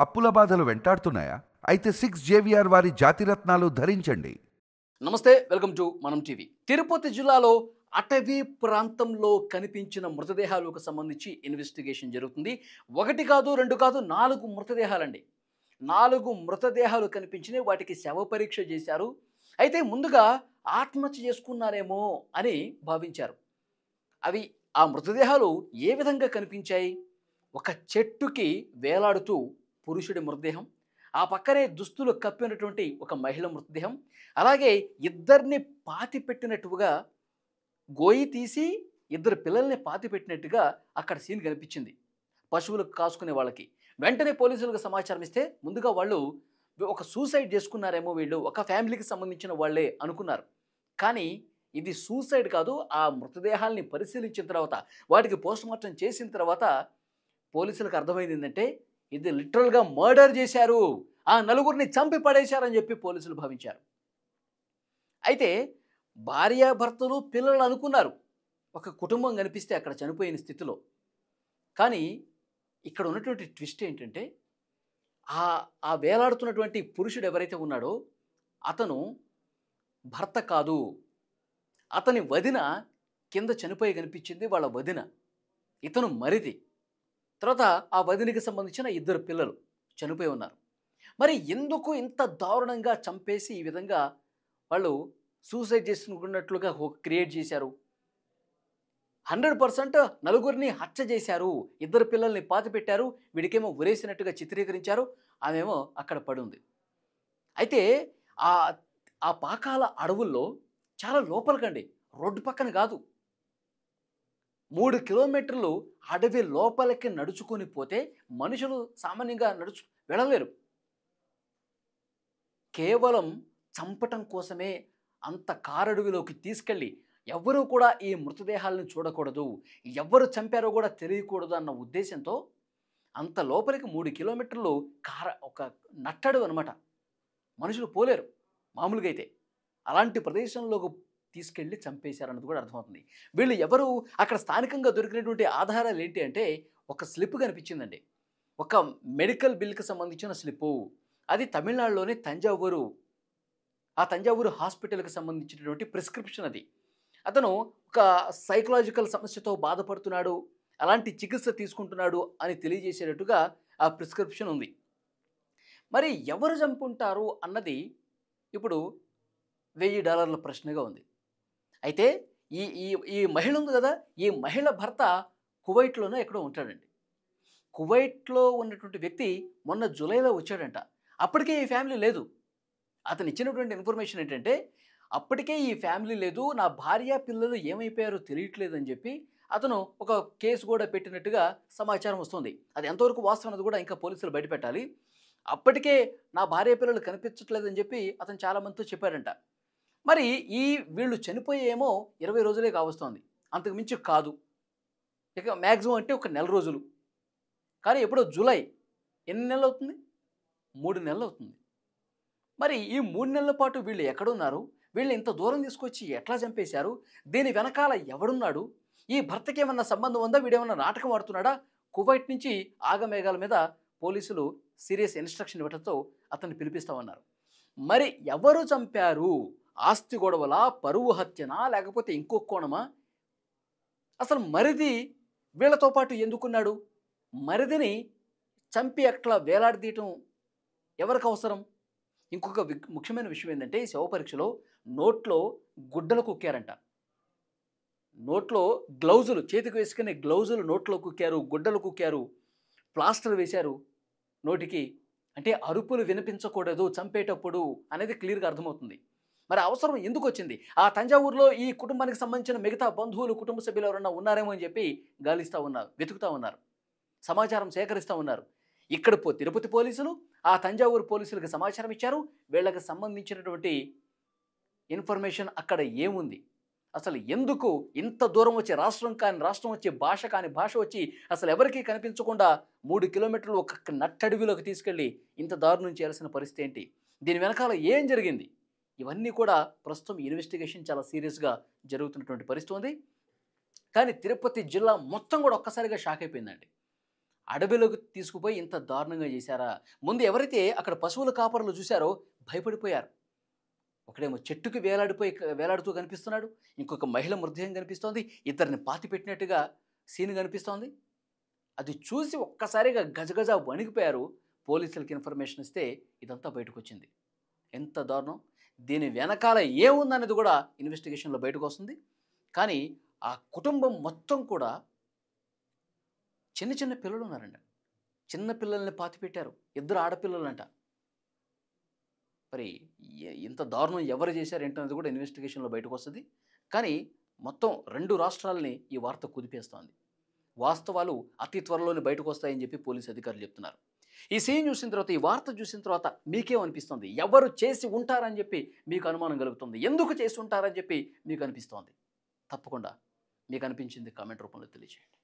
అప్పుల బాధలు వెంటాడుతున్నాయా? అయితే 6 జేవిఆర్ వారి జాతిరత్నాలు ధరించండి. నమస్తే, వెల్కమ్ టు మనం టీవీ. తిరుపతి జిల్లాలో అటవీ ప్రాంతంలో కనిపించిన మృతదేహాలకు సంబంధించి ఇన్వెస్టిగేషన్ జరుగుతుంది. ఒకటి కాదు, రెండు కాదు, 4 మృతదేహాలండి. 4 మృతదేహాలు కనిపించినాయి. వాటికి శవ పరీక్ష చేశారు. అయితే ముందుగా ఆత్మహత్య చేసుకున్నారేమో అని భావించారు. అవి ఆ మృతదేహాలు ఏ విధంగా కనిపించాయి? ఒక చెట్టుకి వేలాడుతూ పురుషుడి మృతదేహం, ఆ పక్కనే దుస్తులు కప్పినటువంటి ఒక మహిళ మృతదేహం, అలాగే ఇద్దరిని పాతిపెట్టినట్టుగా గోయి తీసి ఇద్దరు పిల్లల్ని పాతిపెట్టినట్టుగా అక్కడ సీన్ కనిపించింది పశువులకు కాసుకునే వాళ్ళకి. వెంటనే పోలీసులకు సమాచారం ఇస్తే ముందుగా వాళ్ళు ఒక సూసైడ్ చేసుకున్నారేమో, వీళ్ళు ఒక ఫ్యామిలీకి సంబంధించిన వాళ్ళే అనుకున్నారు. కానీ ఇది సూసైడ్ కాదు. ఆ మృతదేహాల్ని పరిశీలించిన తర్వాత, వాటికి పోస్ట్మార్టం చేసిన తర్వాత పోలీసులకు అర్థమైంది ఏంటంటే ఇది లిటరల్గా మర్డర్ చేశారు, ఆ నలుగురిని చంపి పడేశారని చెప్పి పోలీసులు భావించారు. అయితే భార్యాభర్తలు పిల్లలు అనుకున్నారు ఒక కుటుంబం కనిపిస్తే అక్కడ చనిపోయిన స్థితిలో. కానీ ఇక్కడ ఉన్నటువంటి ట్విస్ట్ ఏంటంటే ఆ ఆ వేలాడుతున్నటువంటి పురుషుడు ఎవరైతే ఉన్నాడో అతను భర్త కాదు, అతని వదిన కింద చనిపోయి కనిపించింది, వాళ్ళ వదిన. ఇతను మరిది. తర్వాత ఆ వదినికి సంబంధించిన ఇద్దరు పిల్లలు చనిపోయి ఉన్నారు. మరి ఎందుకు ఇంత దారుణంగా చంపేసి ఈ విధంగా వాళ్ళు సూసైడ్ చేసుకున్నట్లుగా క్రియేట్ చేశారు? 100% నలుగురిని హత్య చేశారు, ఇద్దరు పిల్లల్ని పాతిపెట్టారు, వీడికేమో ఉరేసినట్టుగా చిత్రీకరించారు, ఆమెమో అక్కడ పడి ఉంది. అయితే ఆ ఆ పాకాల అడవుల్లో చాలా లోపలికండి, రోడ్డు పక్కన కాదు, 3 కిలోమీటర్లు అడవి లోపలికి నడుచుకొని పోతే మనుషులు సామాన్యంగా వెళ్ళలేరు. కేవలం చంపటం కోసమే అంత కారడవిలోకి తీసుకెళ్ళి ఎవ్వరూ కూడా ఈ మృతదేహాలను చూడకూడదు, ఎవరు చంపారో కూడా తెలియకూడదు అన్న ఉద్దేశంతో అంత లోపలికి 3 కిలోమీటర్లు ఒక నట్టడు అనమాట. మనుషులు పోలేరు మామూలుగా అయితే. అలాంటి ప్రదేశంలోకి తీసుకెళ్ళి చంపేశారన్నది కూడా అర్థమవుతుంది. వీళ్ళు ఎవరు? అక్కడ స్థానికంగా దొరికినటువంటి ఆధారాలు ఏంటి అంటే ఒక స్లిప్ కనిపించిందండి, ఒక మెడికల్ బిల్కి సంబంధించిన స్లిప్పు. అది తమిళనాడులోని తంజావూరు, ఆ తంజావూరు హాస్పిటల్కి సంబంధించినటువంటి ప్రిస్క్రిప్షన్ అది. అతను ఒక సైకలాజికల్ సమస్యతో బాధపడుతున్నాడు, అలాంటి చికిత్స తీసుకుంటున్నాడు అని తెలియజేసేటట్టుగా ఆ ప్రిస్క్రిప్షన్ ఉంది. మరి ఎవరు చంపుంటారు అన్నది ఇప్పుడు $1000 ప్రశ్నగా ఉంది. అయితే ఈ ఈ ఈ మహిళ ఉంది కదా, ఈ మహిళ భర్త కువైట్లోనే ఎక్కడో ఉంటాడండి. కువైట్లో ఉన్నటువంటి వ్యక్తి మొన్న జూలైలో వచ్చాడంట. అప్పటికే ఈ ఫ్యామిలీ లేదు. అతను ఇచ్చినటువంటి ఇన్ఫర్మేషన్ ఏంటంటే అప్పటికే ఈ ఫ్యామిలీ లేదు, నా భార్య పిల్లలు ఏమైపోయారో తెలియట్లేదని చెప్పి అతను ఒక కేసు కూడా పెట్టినట్టుగా సమాచారం వస్తుంది. అది ఎంతవరకు వాస్తవం అన్నది కూడా ఇంకా పోలీసులు బయటపెట్టాలి. అప్పటికే నా భార్య పిల్లలు కనిపించట్లేదని చెప్పి అతను చాలామందితో చెప్పాడంట. మరి వీళ్ళు చనిపోయేమో 20 రోజులే కావస్తోంది, అంతకు మించి కాదు. ఇక మ్యాక్సిమం అంటే ఒక నెల రోజులు. కానీ ఎప్పుడో జూలై, ఎన్ని నెలలు అవుతుంది? 3 నెలలు అవుతుంది. మరి ఈ 3 నెలల పాటు వీళ్ళు ఎక్కడున్నారు? వీళ్ళు ఇంత దూరం తీసుకొచ్చి ఎట్లా చంపేశారు? దీని వెనకాల ఎవడున్నాడు? ఈ భర్తకి ఏమన్నా సంబంధం ఉందా? వీడేమన్నా నాటకం ఆడుతున్నాడా? కువైట్ నుంచి ఆగమేఘాల మీద పోలీసులు సీరియస్ ఇన్స్ట్రక్షన్ ఇవ్వడంతో అతన్ని పిలిపిస్తా ఉన్నారు. మరి ఎవరు చంపారు? ఆస్తి గొడవలా, పరువు హత్యనా, లేకపోతే ఇంకో కోణమా? అసలు మరిది వీళ్ళతో పాటు ఎందుకున్నాడు? మరిదిని చంపి అట్లా వేలాడదీయటం ఎవరికి అవసరం? ఇంకొక ముఖ్యమైన విషయం ఏంటంటే ఈ శవ పరీక్షలో నోట్లో గుడ్డలు కుక్కారంట. నోట్లో గ్లౌజులు, చేతికి వేసుకునే గ్లౌజులు నోట్లో కుక్కారు, గుడ్డలు కుక్కారు, ప్లాస్టర్ వేశారు నోటికి. అంటే అరుపులు వినిపించకూడదు చంపేటప్పుడు అనేది క్లియర్గా అర్థమవుతుంది. మరి అవసరం ఎందుకు వచ్చింది? ఆ తంజావూరులో ఈ కుటుంబానికి సంబంధించిన మిగతా బంధువులు, కుటుంబ సభ్యులు ఎవరన్నా ఉన్నారేమో అని చెప్పి గాలిస్తూ ఉన్నారు, వెతుకుతూ ఉన్నారు, సమాచారం సేకరిస్తూ ఉన్నారు. ఇక్కడ తిరుపతి పోలీసులు ఆ తంజావూరు పోలీసులకు సమాచారం ఇచ్చారు. వీళ్ళకి సంబంధించినటువంటి ఇన్ఫర్మేషన్ అక్కడ ఏముంది, అసలు ఎందుకు ఇంత దూరం వచ్చి, రాష్ట్రం కాని రాష్ట్రం వచ్చి, భాష కాని భాష వచ్చి, అసలు ఎవరికీ కనిపించకుండా 3 కిలోమీటర్లు ఒక నట్టడవిలోకి తీసుకెళ్ళి ఇంత దారుణం చేయాల్సిన పరిస్థితి ఏంటి? దీని వెనకాల ఏం జరిగింది? ఇవన్నీ కూడా ప్రస్తుతం ఇన్వెస్టిగేషన్ చాలా సీరియస్గా జరుగుతున్నటువంటి పరిస్థితి ఉంది. కానీ తిరుపతి జిల్లా మొత్తం కూడా ఒక్కసారిగా షాక్ అయిపోయిందండి. అడవిలోకి తీసుకుపోయి ఇంత దారుణంగా చేశారా? ముందు ఎవరైతే అక్కడ పశువుల కాపరులు చూశారో భయపడిపోయారు. ఒకడేమో చెట్టుకి వేలాడుతూ కనిపిస్తున్నాడు. ఇంకొక మహిళ మృతదేహం కనిపిస్తోంది. ఇద్దరిని పాతిపెట్టినట్టుగా సీన్ కనిపిస్తోంది. అది చూసి ఒక్కసారిగా గజగజ వణికిపోయారు. పోలీసులకి ఇన్ఫర్మేషన్ ఇస్తే ఇదంతా బయటకొచ్చింది. ఎంత దారుణం! దీని వెనకాల ఏముందనేది కూడా ఇన్వెస్టిగేషన్‌లో బయటకొస్తుంది. కానీ ఆ కుటుంబం మొత్తం కూడా చిన్న చిన్న పిల్లలున్నారండి. చిన్న పిల్లల్ని పాతిపెట్టారు. ఇద్దరు ఆడపిల్లలంట. మరి ఇంత దారుణం ఎవరు చేశారు ఏంటనేది కూడా ఇన్వెస్టిగేషన్‌లో బయటకొస్తది. కానీ మొత్తం 2 రాష్ట్రాలని ఈ వార్త కుదిపేస్తోంది. వాస్తవాలు అతి త్వరలోనే బయటకొస్తాయని చెప్పి పోలీసు అధికారులు చెప్తున్నారు. ఈ సీన్ చూసిన తర్వాత, ఈ వార్త చూసిన తర్వాత మీకేమనిపిస్తుంది? ఎవరు చేసి ఉంటారని చెప్పి మీకు అనుమానం కలుగుతుంది? ఎందుకు చేసి ఉంటారని చెప్పి మీకు అనిపిస్తోంది? తప్పకుండా మీకు అనిపించింది కామెంట్ రూపంలో తెలియజేయండి.